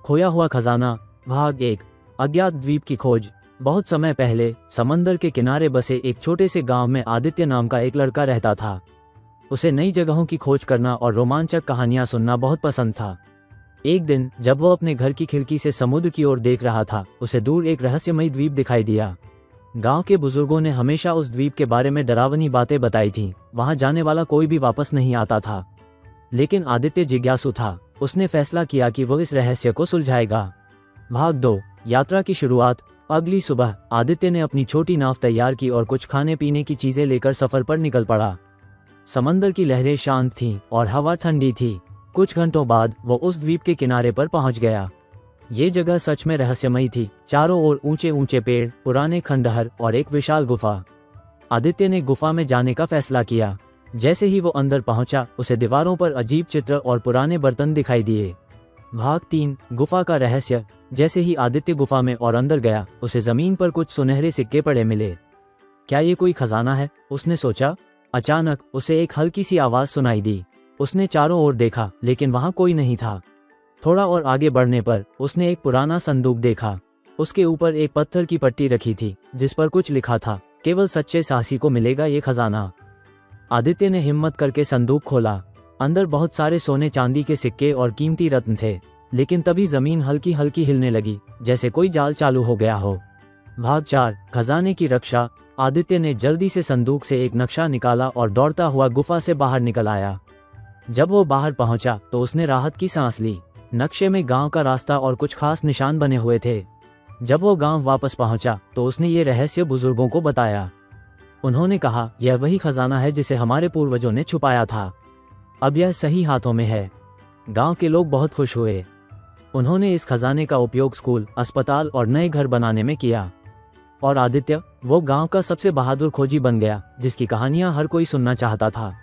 खोया हुआ खजाना भाग 1। अज्ञात द्वीप की खोज। बहुत समय पहले समंदर के किनारे बसे एक छोटे से गांव में आदित्य नाम का एक लड़का रहता था। उसे नई जगहों की खोज करना और रोमांचक कहानियां सुनना बहुत पसंद था। एक दिन जब वो अपने घर की खिड़की से समुद्र की ओर देख रहा था, उसे दूर एक रहस्यमयी द्वीप दिखाई दिया। गांव के बुजुर्गों ने हमेशा उस द्वीप के बारे में डरावनी बातें बताई थीं। वहां जाने वाला कोई भी वापस नहीं आता था। लेकिन आदित्य जिज्ञासु था। उसने फैसला किया कि वो इस रहस्य को सुलझाएगा। भाग 2। यात्रा की शुरुआत। अगली सुबह आदित्य ने अपनी छोटी नाव तैयार की और कुछ खाने पीने की चीजें लेकर सफर पर निकल पड़ा। समंदर की लहरें शांत थीं और हवा ठंडी थी। कुछ घंटों बाद वो उस द्वीप के किनारे पर पहुंच गया। ये जगह सच में रहस्यमयी थी। चारों ओर ऊंचे ऊंचे पेड़, पुराने खंडहर और एक विशाल गुफा। आदित्य ने गुफा में जाने का फैसला किया। जैसे ही वो अंदर पहुंचा, उसे दीवारों पर अजीब चित्र और पुराने बर्तन दिखाई दिए। भाग 3। गुफा का रहस्य। जैसे ही आदित्य गुफा में और अंदर गया, उसे जमीन पर कुछ सुनहरे सिक्के पड़े मिले। क्या ये कोई खजाना है? उसने सोचा। अचानक उसे एक हल्की सी आवाज सुनाई दी। उसने चारों ओर देखा, लेकिन वहां कोई नहीं था। थोड़ा और आगे बढ़ने पर उसने एक पुराना संदूक देखा। उसके ऊपर एक पत्थर की पट्टी रखी थी, जिस पर कुछ लिखा था, केवल सच्चे साहसी को मिलेगा ये खजाना। आदित्य ने हिम्मत करके संदूक खोला। अंदर बहुत सारे सोने चांदी के सिक्के और कीमती रत्न थे। लेकिन तभी जमीन हल्की हल्की हिलने लगी, जैसे कोई जाल चालू हो गया हो। भाग 4। खजाने की रक्षा। आदित्य ने जल्दी से संदूक से एक नक्शा निकाला और दौड़ता हुआ गुफा से बाहर निकल आया। जब वो बाहर पहुंचा तो उसने राहत की सांस ली। नक्शे में गांव का रास्ता और कुछ खास निशान बने हुए थे। जब वो गांव वापस पहुंचा तो उसने ये रहस्य बुजुर्गों को बताया। उन्होंने कहा, यह वही खजाना है जिसे हमारे पूर्वजों ने छुपाया था। अब यह सही हाथों में है। गांव के लोग बहुत खुश हुए। उन्होंने इस खजाने का उपयोग स्कूल, अस्पताल और नए घर बनाने में किया। और आदित्य वो गांव का सबसे बहादुर खोजी बन गया, जिसकी कहानियां हर कोई सुनना चाहता था।